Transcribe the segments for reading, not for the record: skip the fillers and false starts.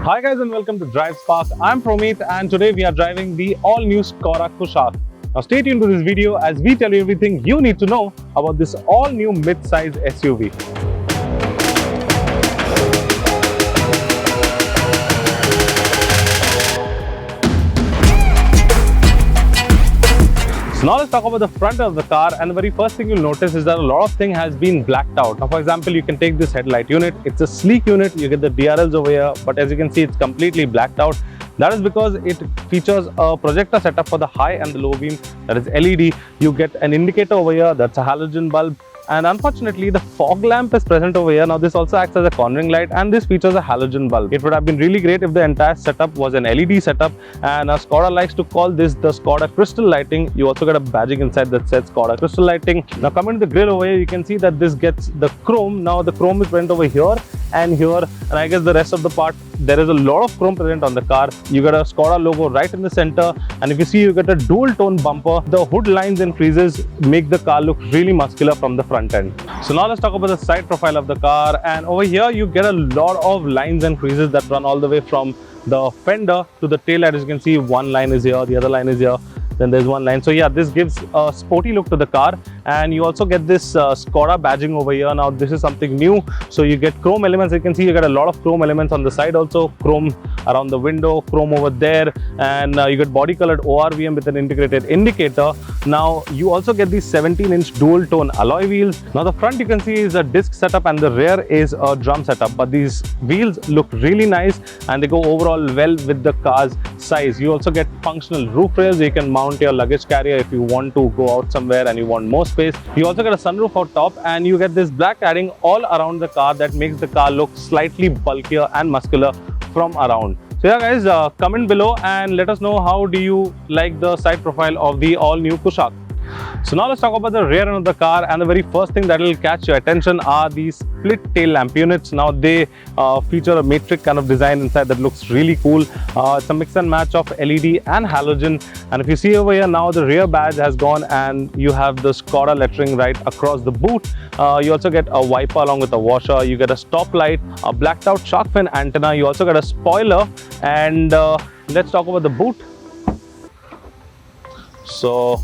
Hi guys and welcome to DriveSpark. I'm Promeet and today we are driving the all-new Skoda Kushaq. Now stay tuned to this video as we tell you everything you need to know about this all-new mid-size SUV. So now let's talk about the front of the car, and the very first thing you'll notice is that a lot of thing has been blacked out. Now for example, you can take this headlight unit. It's a sleek unit, you get the DRLs over here, but as you can see it's completely blacked out. That is because it features a projector setup for the high and the low beam, that is LED. You get an indicator over here, that's a halogen bulb. And unfortunately, the fog lamp is present over here. Now this also acts as a cornering light and this features a halogen bulb. It would have been really great if the entire setup was an LED setup, and Skoda likes to call this the Skoda crystal lighting. You also get a badging inside that says Skoda crystal lighting. Now coming to the grille over here, you can see that this gets the chrome. Now the chrome is present over here and here, and I guess the rest of the part, there is a lot of chrome present on the car. You get a Skoda logo right in the center, and if you see, you get a dual tone bumper. The hood lines and creases make the car look really muscular from the front end. So now let's talk about the side profile of the car, and over here you get a lot of lines and creases that run all the way from the fender to the tail light. As you can see, one line is here, the other line is here, then there's one line. So yeah, this gives a sporty look to the car, and you also get this Skoda badging over here. Now this is something new, so you get chrome elements. You can see you get a lot of chrome elements on the side, also chrome around the window, chrome over there, and you get body colored ORVM with an integrated indicator. Now you also get these 17-inch dual tone alloy wheels. Now the front you can see is a disc setup and the rear is a drum setup, but these wheels look really nice and they go overall well with the car's size. You also get functional roof rails. You can mount your luggage carrier if you want to go out somewhere and you want more space. You also get a sunroof out top, and you get this black cladding all around the car that makes the car look slightly bulkier and muscular from around. So yeah guys, comment below and let us know how do you like the side profile of the all new Kushaq. So now let's talk about the rear end of the car, and the very first thing that will catch your attention are these split tail lamp units. Now they feature a matrix kind of design inside that looks really cool. It's a mix and match of LED and halogen, and if you see over here now, the rear badge has gone and you have the Skoda lettering right across the boot. You also get a wiper along with a washer. You get a stop light, a blacked out shark fin antenna. You also get a spoiler, and let's talk about the boot. So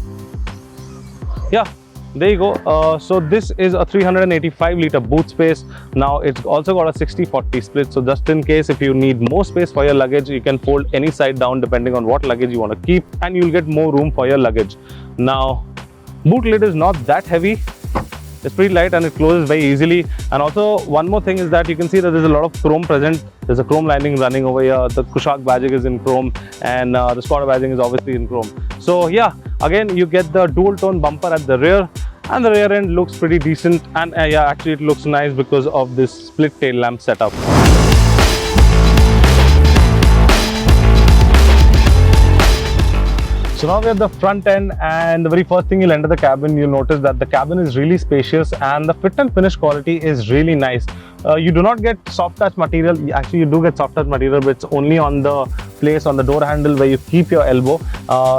yeah, there you go. So this is a 385-liter boot space. Now it's also got a 60-40 split, so just in case if you need more space for your luggage, you can fold any side down depending on what luggage you want to keep, and you'll get more room for your luggage. Now boot lid is not that heavy. It's pretty light and it closes very easily. And also one more thing is that you can see that there's a lot of chrome present. There's a chrome lining running over here. The Kushaq badging is in chrome, and the Skoda badging is obviously in chrome. So yeah, again you get the dual tone bumper at the rear, and the rear end looks pretty decent, and yeah, actually it looks nice because of this split tail lamp setup. So now we're at the front end, and the very first thing you'll enter the cabin, you'll notice that the cabin is really spacious and the fit and finish quality is really nice. You do not get soft touch material. Actually you do get soft touch material, but it's only on the place on the door handle where you keep your elbow.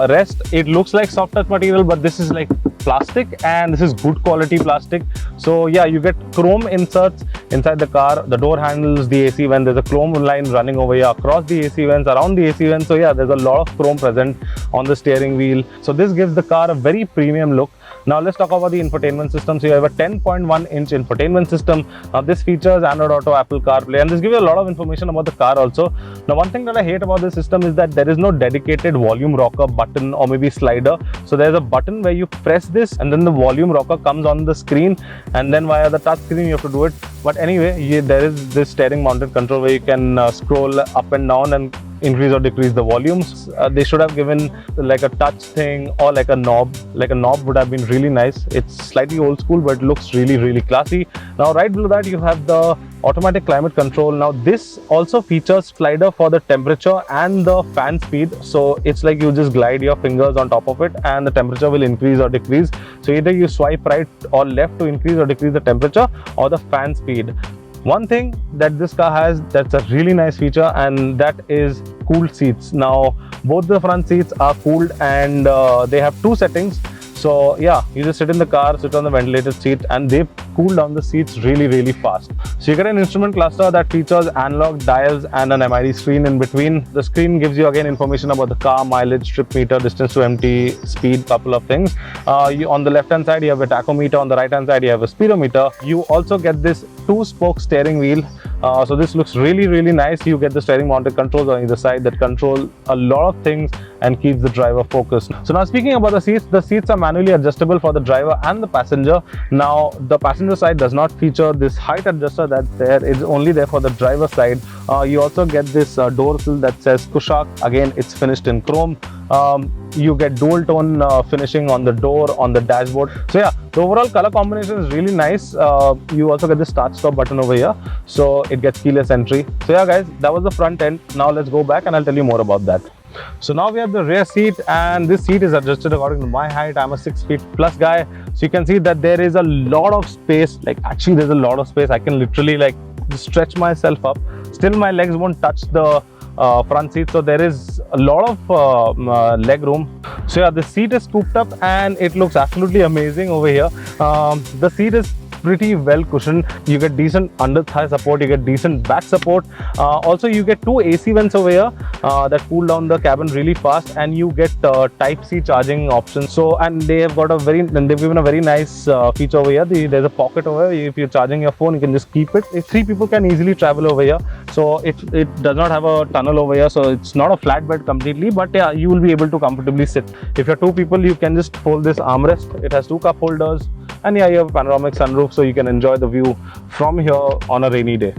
Rest, it looks like soft touch material, but this is like plastic, and this is good quality plastic. So yeah, you get chrome inserts inside the car, the door handles, the AC vent. There's a chrome line running over here across the AC vents, around the AC vents. So yeah, there's a lot of chrome present on the steering wheel. So this gives the car a very premium look. Now let's talk about the infotainment system. So you have a 10.1-inch infotainment system. Now this features Android Auto, Apple CarPlay, and this gives you a lot of information about the car also. Now one thing that I hate about this system is that there is no dedicated volume rocker button or maybe slider. So there's a button where you press this and then the volume rocker comes on the screen, and then via the touch screen you have to do it. But anyway, there is this steering mounted control where you can scroll up and down and increase or decrease the volumes. They should have given like a touch thing or like a knob. Like a knob would have been really nice. It's slightly old school, but it looks really classy. Now right below that you have the automatic climate control. Now this also features slider for the temperature and the fan speed. So it's like you just glide your fingers on top of it and the temperature will increase or decrease. So either you swipe right or left to increase or decrease the temperature or the fan speed. One thing that this car has that's a really nice feature, and that is cooled seats. Now both the front seats are cooled, and they have two settings. So yeah, you just sit in the car, sit on the ventilated seat, and they've cool down the seats really fast. So you get an instrument cluster that features analog dials and an MID screen in between. The screen gives you again information about the car, mileage, trip meter, distance to empty, speed, couple of things. On the left hand side you have a tachometer, on the right hand side you have a speedometer. You also get this 2-spoke steering wheel. So this looks really nice. You get the steering mounted controls on either side that control a lot of things and keeps the driver focused. So now speaking about the seats are manually adjustable for the driver and the passenger. Now the passenger side does not feature this height adjuster that's there. It's only there for the driver side. You also get this door sill that says Kushaq. Again, it's finished in chrome. You get dual tone finishing on the door, on the dashboard. So yeah, the overall color combination is really nice. You also get the start stop button over here, so it gets keyless entry. So yeah guys, that was the front end. Now let's go back and I'll tell you more about that. So now we have the rear seat, and this seat is adjusted according to my height. I'm a 6 feet plus guy, so you can see that there is a lot of space. Like actually there's a lot of space. I can literally like just stretch myself up. Still my legs won't touch the front seat, so there is a lot of leg room. So yeah, the seat is scooped up and it looks absolutely amazing over here. The seat is pretty well cushioned. You get decent under thigh support, you get decent back support. Also you get 2 AC vents over here that cool down the cabin really fast, and you get type C charging options. So and they've given a very nice feature over here. There's a pocket over here. If you're charging your phone, you can just keep it. If 3 people can easily travel over here. So it does not have a tunnel over here, so it's not a flat bed completely, but yeah, you will be able to comfortably sit. If you're 2 people, you can just fold this armrest. It has 2 cup holders, and yeah, you have a panoramic sunroof, so you can enjoy the view from here on a rainy day.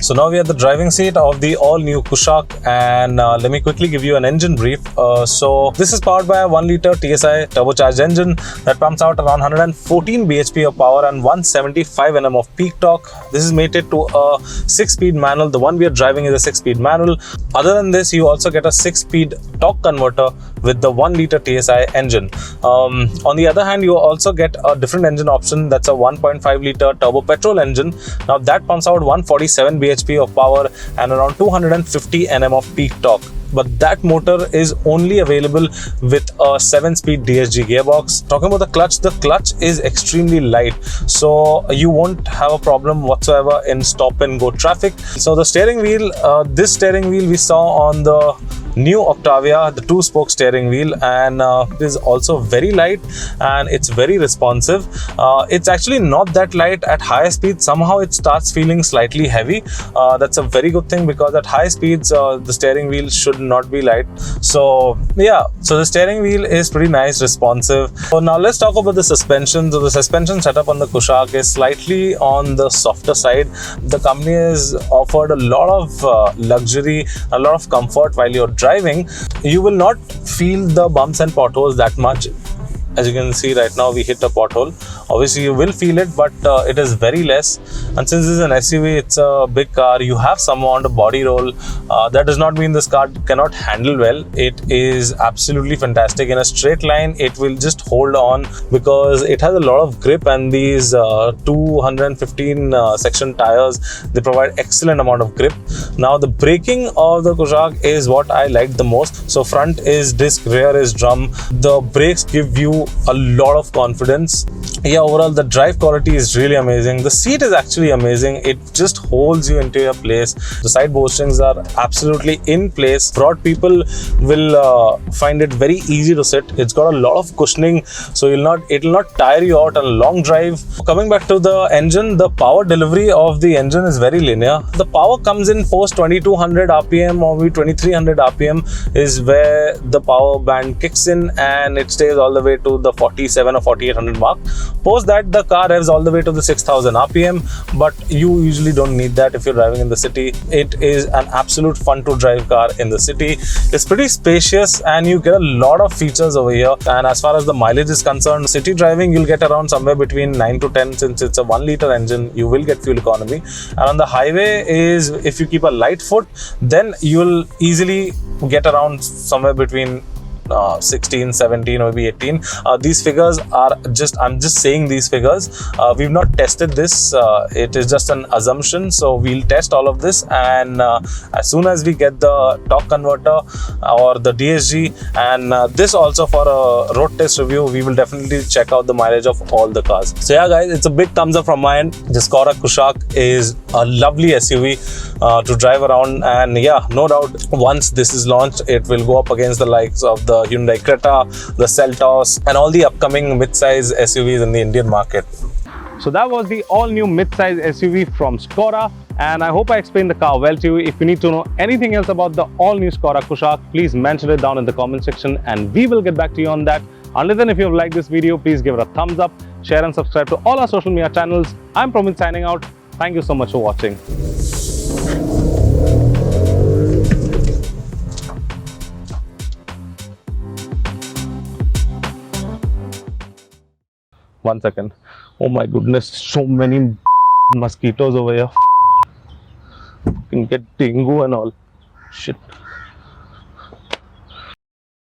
So now we are at the driving seat of the all-new Kushaq, and let me quickly give you an engine brief. So this is powered by a 1-liter TSI turbocharged engine that pumps out around 114 bhp of power and 175 Nm of peak torque. This is mated to a 6-speed manual. The one we are driving is a 6-speed manual. Other than this, you also get a 6-speed torque converter with the 1-liter TSI engine. On the other hand, you also get a different engine option. That's a 1.5-liter turbo petrol engine. Now that pumps out 147 bhp of power and around 250 Nm of peak torque. But that motor is only available with a 7-speed DSG gearbox. Talking about the clutch is extremely light, so you won't have a problem whatsoever in stop and go traffic. So the steering wheel, this steering wheel we saw on the new Octavia, the 2-spoke steering wheel, and it is also very light and it's very responsive. It's actually not that light at higher speeds. Somehow it starts feeling slightly heavy. That's a very good thing, because at high speeds the steering wheel should not be light. So yeah, so the steering wheel is pretty nice, responsive. So now let's talk about the suspension. So the suspension setup on the Kushaq is slightly on the softer side. The company has offered a lot of luxury, a lot of comfort while you're driving. You will not feel the bumps and potholes that much. As you can see right now, we hit a pothole. Obviously you will feel it, but it is very less. And since this is an SUV, it's a big car, you have some amount of body roll. That does not mean this car cannot handle well. It is absolutely fantastic. In a straight line, it will just hold on because it has a lot of grip, and these 215 section tires, they provide excellent amount of grip. Now the braking of the Kushaq is what I liked the most. So front is disc, rear is drum. The brakes give you a lot of confidence. Yeah, overall the drive quality is really amazing. The seat is actually amazing. It just holds you into your place. The side bowstrings are absolutely in place. Broad people will find it very easy to sit. It's got a lot of cushioning, so it will not tire you out on a long drive. Coming back to the engine, the power delivery of the engine is very linear. The power comes in post 2200 RPM or 2300 RPM is where the power band kicks in, and it stays all the way to the 47 or 4800 mark. Post that, the car revs all the way to the 6000 RPM, but you usually don't need that if you're driving in the city. It is an absolute fun to drive car in the city. It's pretty spacious and you get a lot of features over here. And as far as the mileage is concerned, city driving, you'll get around somewhere between 9 to 10. Since it's a 1-liter engine, you will get fuel economy. And on the highway is, if you keep a light foot, then you'll easily get around somewhere between 16, 17, maybe 18. These figures are just, I'm just saying these figures. We've not tested this. It is just an assumption. So we'll test all of this, and as soon as we get the torque converter or the DSG and this also for a road test review, we will definitely check out the mileage of all the cars. So yeah guys, it's a big thumbs up from my end. The Skoda Kushaq is a lovely SUV to drive around, and yeah, no doubt once this is launched, it will go up against the likes of the Hyundai Creta, the Seltos, and all the upcoming mid-size SUVs in the Indian market. So that was the all-new mid-size SUV from Skoda, and I hope I explained the car well to you. If you need to know anything else about the all-new Skoda Kushaq, please mention it down in the comment section and we will get back to you on that. Until then, if you have liked this video, please give it a thumbs up, share and subscribe to all our social media channels. I'm Pramit signing out. Thank you so much for watching. One second. Oh my goodness, so many mosquitoes over here. You can get dengue and all. Shit.